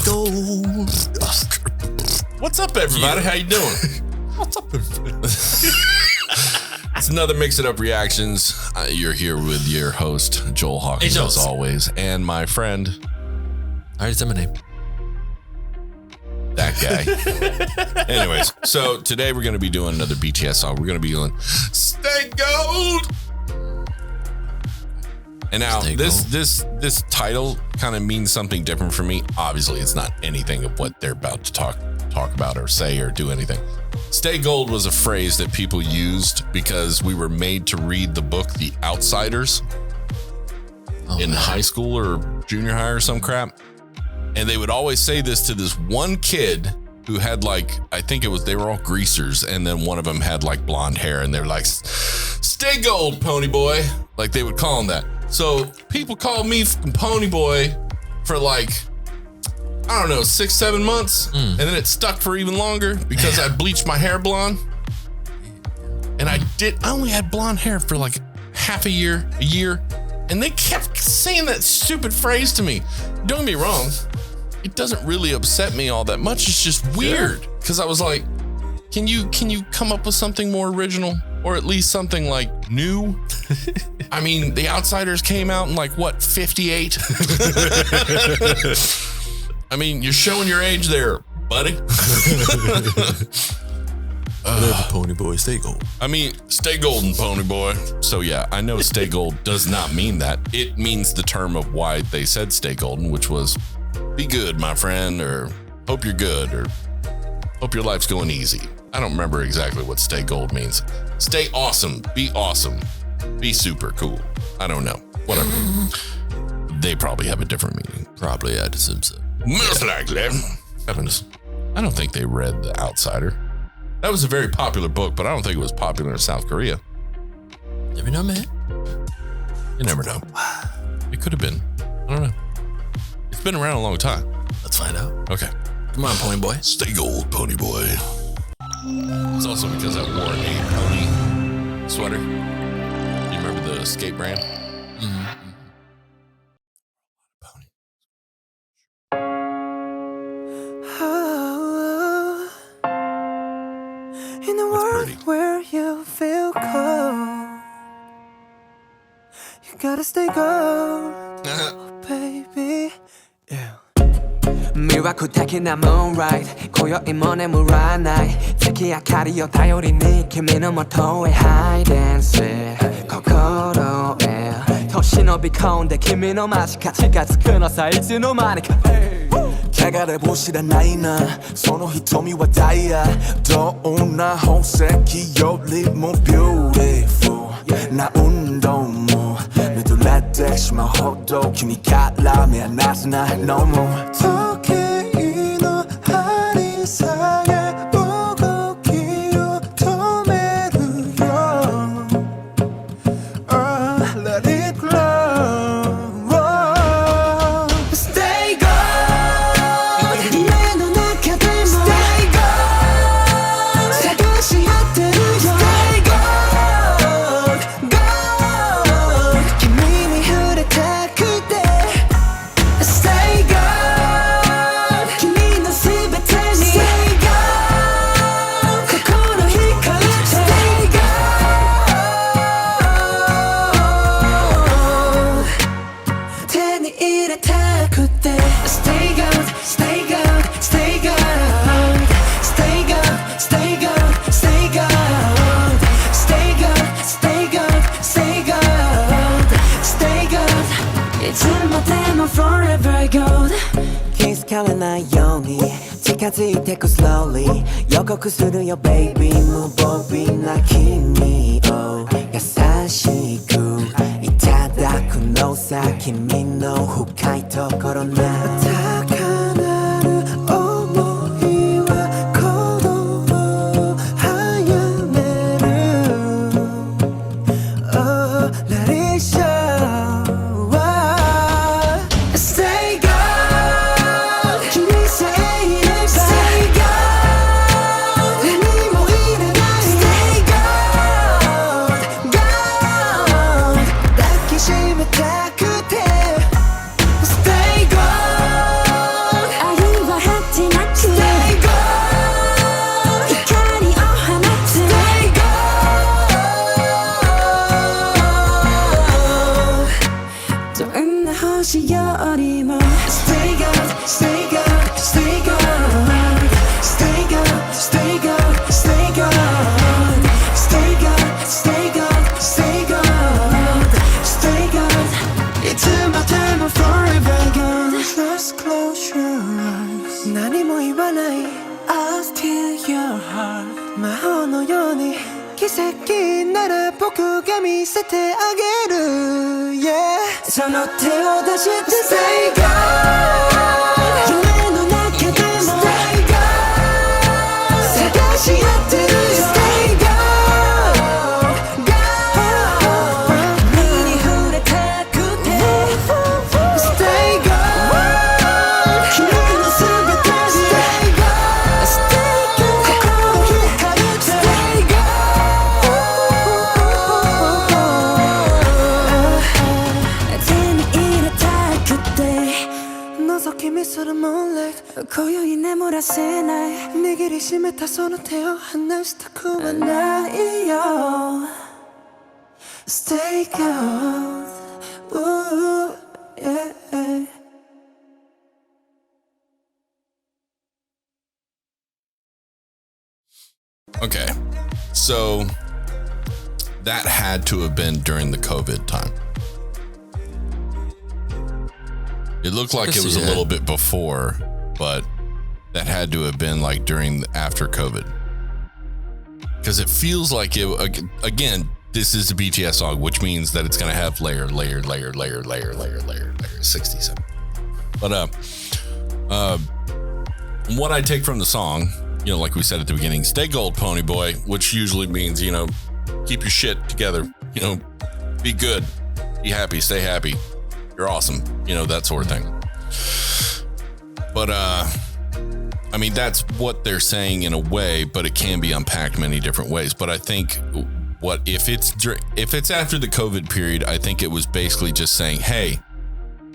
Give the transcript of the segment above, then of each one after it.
gold. What's up, everybody? How you doing? What's up, everybody? It's another Mix It Up Reactions. You're here with your host, Joel Hawkins, as always, and my friend. I already said my name. That guy. Anyways, so today we're going to be doing another BTS song. We're going to be doing Stay Gold. And now this title kind of means something different for me. Obviously, it's not anything of what they're about to talk about or say or do anything. Stay Gold was a phrase that people used because we were made to read the book The Outsiders in high school or junior high or some crap. And they would always say this to this one kid who had they were all greasers. And then one of them had like blonde hair and they were like, Stay Gold, Pony Boy. Like they would call him that. So people called me Pony Boy for 6-7 months. And then it stuck for even longer because I bleached my hair blonde. And I only had blonde hair for like half a year. And they kept saying that stupid phrase to me. Don't get me wrong. It doesn't really upset me all that much. It's just weird. Because I was like, can you come up with something more original? Or at least something like new? I mean, The Outsiders came out in 58? I mean, you're showing your age there, buddy. Whatever, Pony Boy, stay gold. I mean, stay golden, Pony Boy. So yeah, I know stay gold does not mean that. It means the term of why they said stay golden, which was be good, my friend, or hope you're good, or hope your life's going easy. I don't remember exactly what stay gold means. Stay awesome, be super cool. I don't know, whatever. They probably have a different meaning. Probably, I'd assume so. Most likely. Heavens. I don't think they read The Outsider. That was a very popular book, but I don't think it was popular in South Korea. Never know, man. You never know. It could have been. I don't know. It's been around a long time. Let's find out. Okay. Come on, Pony Boy. Stay gold, Pony Boy. It's also because I wore a pony sweater. You remember the skate brand? Pony. In a world where you feel cold, you gotta stay gold, baby. Yeah. 미와쿠 타키나 moonlight 고요히 모네무라 night 특히明かりを頼りに君の元へ hide and seek 心へ年のび込んで君の間近づくのさいつの間にか汚れ星らないなその瞳はダイヤどんな宝石よりも beautiful な運動も見とれてしまうほど君から目離せないのも時計の針さえ動きを止めるよ Let it glow Stay gold 夢の中でも Stay gold 探し合ってるよ Stay gold Gold 君に触れたくて Stay gold 君のすべてに Stay gold 心惹かれて Stay gold 手に入れたくて Stay gold Stay gold Stay gold Stay gold Stay gold Stay gold Stay gold Stay gold Stay gold Stay gold いつまでも Forever gold 気づかれないように近づいてく slowly 予告するよ baby 無防備な君を優しくいただくのさ君の深いところな高鳴る想いは鼓動を早める Oh let it show Stay gold 君さえいれば Stay gold 何もいらない Stay gold Gold 抱きしめたくて Stay gold 다시 열이 뭐 Stay gold, stay gold, stay gold Stay gold, stay gold, stay gold Stay gold, stay gold, stay gold Stay gold It's my time of forever gone Just close your eyes何も言わない I'll steal your heart 魔法のように奇跡なら僕が見せてあげる Yeah その手を出して Stay gold 夢の中でも Stay gold 探し合ってるよ Stay gold Gold 身に触れたくて Stay gold 君のすべて Stay gold Stay gold 心光る Stay gold手に入れたくて覗き見する Moonlight 今宵眠らせない握りしめたその手を離したくはないよ Stay gold Ooh, yeah. Okay, so that had to have been during the COVID time. It looked like it was a little bit before, but that had to have been like after COVID. Because it feels like it, again, this is a BTS song, which means that it's going to have layer, 67. But what I take from the song, you know, like we said at the beginning, stay gold, pony boy, which usually means, you know, keep your shit together, you know, be good, be happy, stay happy. You're awesome, you know, that sort of thing. But, I mean, that's what they're saying in a way, but it can be unpacked many different ways. But I think if it's after the COVID period, I think it was basically just saying, hey,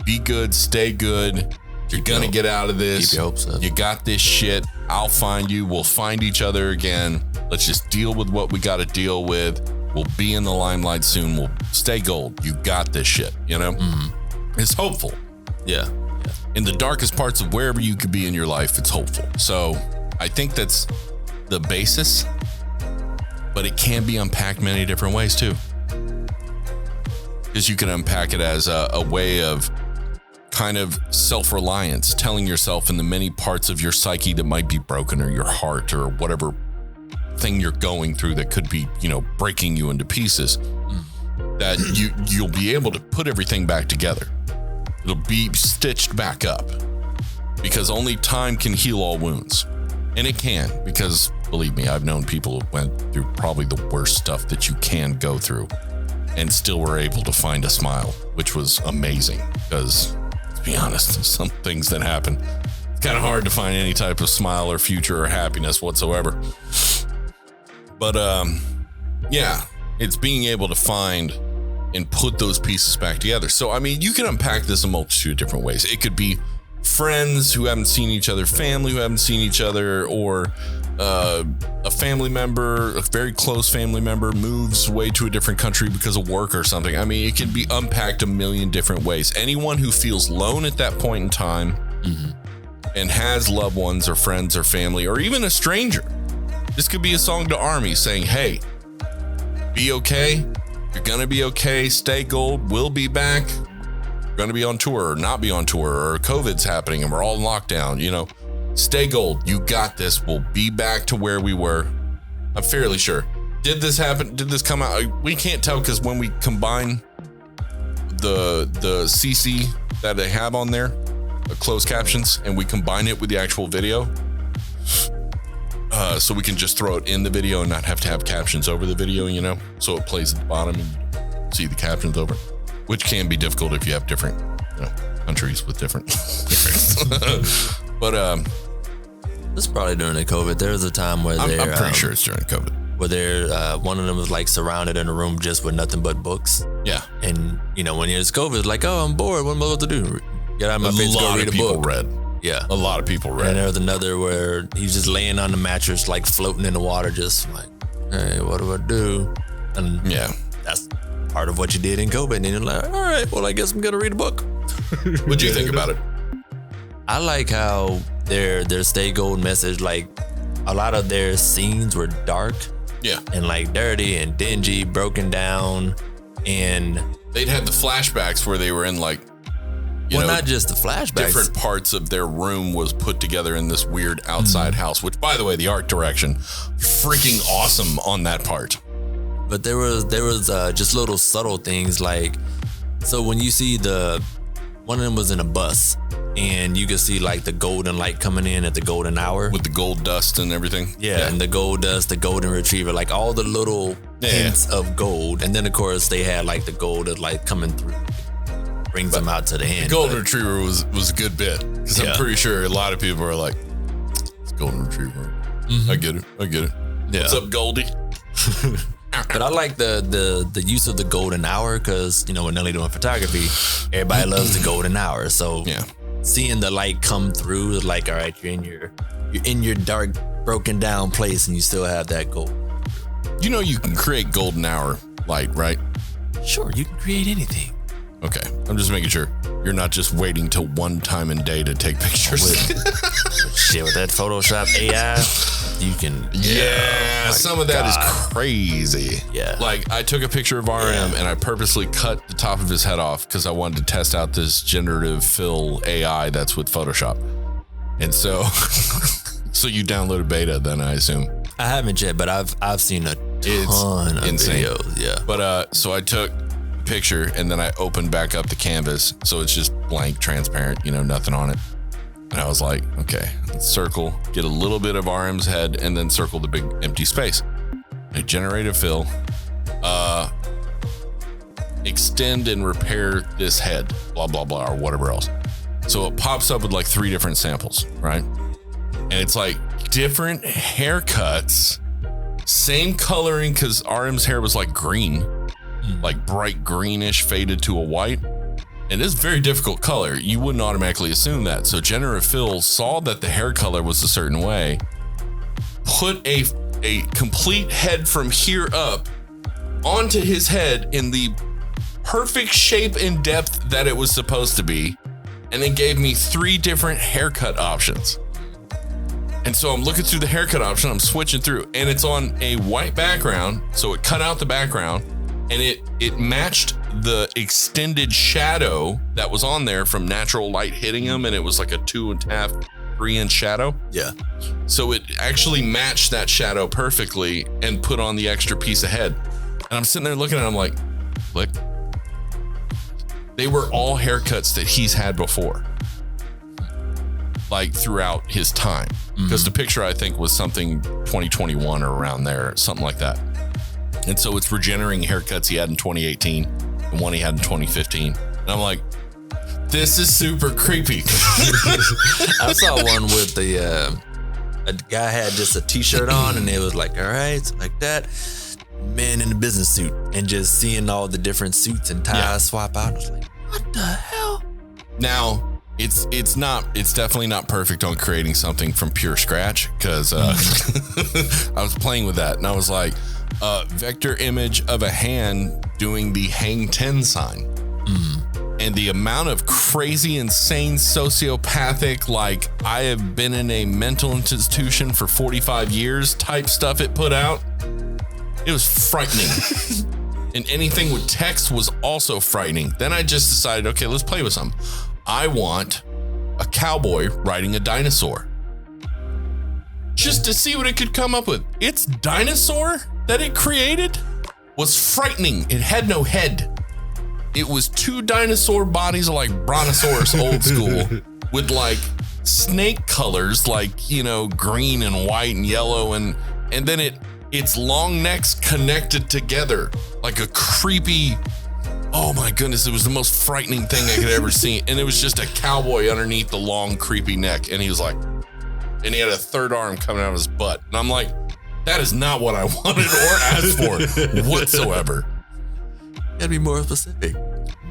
be good, stay good. You're going to get out of this. Keep your hopes up. You got this shit. I'll find you. We'll find each other again. Let's just deal with what we got to deal with. We'll be in the limelight soon. We'll stay gold. You got this shit, you know? Mm-hmm. It's hopeful. Yeah. In the darkest parts of wherever you could be in your life, it's hopeful. So I think that's the basis, but it can be unpacked many different ways too. Because you can unpack it as a way of kind of self-reliance, telling yourself in the many parts of your psyche that might be broken, or your heart, or whatever thing you're going through that could be, you know, breaking you into pieces, that you'll be able to put everything back together. It'll be stitched back up, because only time can heal all wounds. And it can, because believe me, I've known people who went through probably the worst stuff that you can go through and still were able to find a smile, which was amazing. Because to be honest, some things that happen, it's kind of hard to find any type of smile or future or happiness whatsoever. But yeah, it's being able to find and put those pieces back together. So, I mean, you can unpack this a multitude of different ways. It could be friends who haven't seen each other, family who haven't seen each other, or a family member, a very close family member moves away to a different country because of work or something. I mean, it can be unpacked a million different ways. Anyone who feels lone at that point in time, and has loved ones or friends or family, or even a stranger. This could be a song to ARMY saying, hey, be okay. You're going to be okay. Stay gold. We'll be back. We're going to be on tour or not be on tour, or COVID's happening and we're all in lockdown. You know, stay gold. You got this. We'll be back to where we were. I'm fairly sure. Did this happen? Did this come out? We can't tell, because when we combine the CC that they have on there, the closed captions, and we combine it with the actual video, so we can just throw it in the video and not have to have captions over the video, you know, so it plays at the bottom and you see the captions over, which can be difficult if you have different, you know, countries with different but this is probably during the COVID. There was a time where I'm pretty sure it's during COVID, where they're one of them was like surrounded in a room just with nothing but books. Yeah. And you know, when it's COVID, it's like, oh, I'm bored, what am I supposed to do? Get out of my face, go read a book. Yeah. A lot of people read. And there was another where he's just laying on the mattress, like floating in the water, just like, hey, what do I do? And yeah, that's part of what you did in COVID. And you're like, all right, well, I guess I'm going to read a book. What'd you think about it? I like how their Stay Gold message, like a lot of their scenes were dark. Yeah. And like dirty and dingy, broken down, and they'd had the flashbacks where they were in like, not just the flashbacks. Different parts of their room was put together in this weird outside house, which, by the way, the art direction, freaking awesome on that part. But there was just little subtle things like, so when you see one of them was in a bus, and you could see like the golden light coming in at the golden hour with the gold dust and everything. Yeah, and the gold dust, the golden retriever, like all the little hints of gold. And then of course they had like the gold that like coming through, brings them out to the end. The golden retriever was a good bit, because I'm pretty sure a lot of people are like, it's golden retriever. I get it. Yeah. What's up, Goldie? But I like the use of the golden hour, because when Nelly doing photography, everybody loves the golden hour. So seeing the light come through is like, all right, you're in your dark, broken down place, and you still have that gold. You can create golden hour light, right? Sure, you can create anything. Okay, I'm just making sure you're not just waiting till one time in day to take pictures. With that Photoshop AI, you can. Yeah, some of that is crazy. Yeah. Like, I took a picture of RM and I purposely cut the top of his head off because I wanted to test out this generative fill AI that's with Photoshop. And so, so you downloaded beta then, I assume. I haven't yet, but I've seen a ton of insane videos. Yeah. But so I took picture and then I opened back up the canvas, so it's just blank, transparent, nothing on it. And I was like, okay, let's circle, get a little bit of RM's head, and then circle the big empty space. I generate a fill, extend and repair this head, blah blah blah, or whatever else. So it pops up with like 3 different samples, right? And it's like different haircuts, same coloring, because RM's hair was like green, like bright greenish faded to a white. And it's a very difficult color. You wouldn't automatically assume that. So Generative Fill saw that the hair color was a certain way, put a complete head from here up onto his head in the perfect shape and depth that it was supposed to be, and then gave me 3 different haircut options. And so I'm looking through the haircut option, I'm switching through, and it's on a white background, so it cut out the background, and it matched the extended shadow that was on there from natural light hitting him, and it was like a 2.5, 3-inch shadow. Yeah. So it actually matched that shadow perfectly and put on the extra piece of head. And I'm sitting there looking at him like, look, they were all haircuts that he's had before, like throughout his time. Because the picture, I think, was something 2021 or around there, something like that. And so it's regenerating haircuts he had in 2018 and one he had in 2015. And I'm like, this is super creepy. I saw one with a guy had just a t-shirt on, and it was like, all right, so like that, man in a business suit, and just seeing all the different suits and ties swap out. I was like, what the hell? Now, it's definitely not perfect on creating something from pure scratch, because I was playing with that and I was like, vector image of a hand doing the hang 10 sign. And the amount of crazy, insane, sociopathic, like I have been in a mental institution for 45 years type stuff it put out, it was frightening. And anything with text was also frightening. Then I just decided, okay, let's play with something. I want a cowboy riding a dinosaur, just to see what it could come up with. Its dinosaur that it created was frightening. It had no head. It was 2 dinosaur bodies, like Brontosaurus old school, with like snake colors, like, green and white and yellow, and then its long necks connected together like a creepy, oh my goodness, it was the most frightening thing I could ever see. And it was just a cowboy underneath the long creepy neck, and he was like, and he had a third arm coming out of his butt, and I'm like, that is not what I wanted or asked for whatsoever. Gotta be more specific.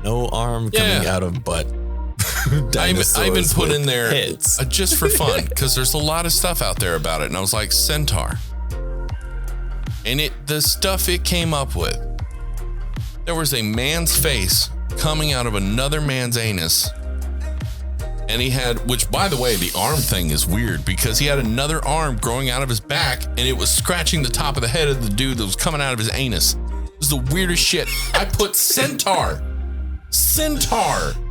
No arm coming out of butt. I even put in there heads. Just for fun, because there's a lot of stuff out there about it, and I was like, centaur. And the stuff it came up with, there was a man's face coming out of another man's anus. And he had, which by the way, the arm thing is weird because he had another arm growing out of his back and it was scratching the top of the head of the dude that was coming out of his anus. It was the weirdest shit. I put centaur,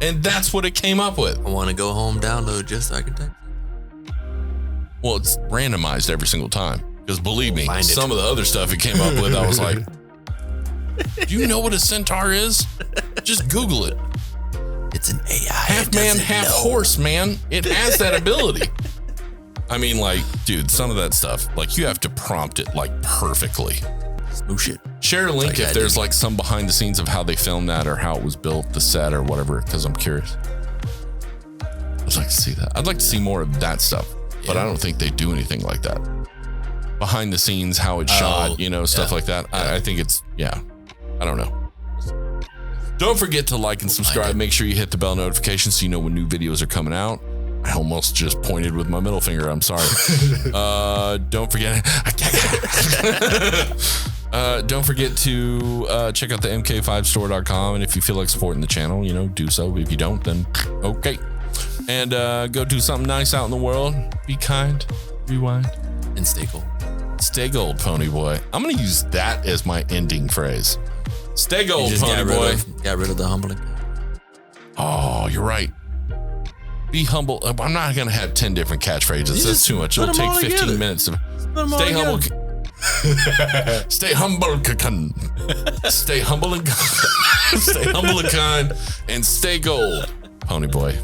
and that's what it came up with. I want to go home, download just so I can text. Well, it's randomized every single time because believe me, some of the other stuff it came up with, I was like, do you know what a centaur is? Just Google it. It's an AI. Half man, half horse, man. It has that ability. I mean, like, dude, some of that stuff, like, you have to prompt it, like, perfectly. Smoosh it. Share a link if there's, like, some behind the scenes of how they filmed that or how it was built, the set or whatever, because I'm curious. I'd like to see that. I'd like to see more of that stuff, but I don't think they do anything like that. Behind the scenes, how it's shot, you know, stuff like that. I think it's, I don't know. Don't forget to like and subscribe. Make sure you hit the bell notification so you know when new videos are coming out. I almost just pointed with my middle finger. I'm sorry. Don't forget. Don't forget to check out the mk5store.com. And if you feel like supporting the channel, you know, do so. If you don't, then okay. And go do something nice out in the world. Be kind, rewind, and stay gold. Stay gold, pony boy. I'm going to use that as my ending phrase. Stay gold, pony boy. Got rid of the humbling. Oh, you're right. Be humble. I'm not going to have 10 different catchphrases. That's too much. It'll take 15 minutes. Stay humble. Stay humble. Stay humble and stay humble and kind. And stay gold, pony boy.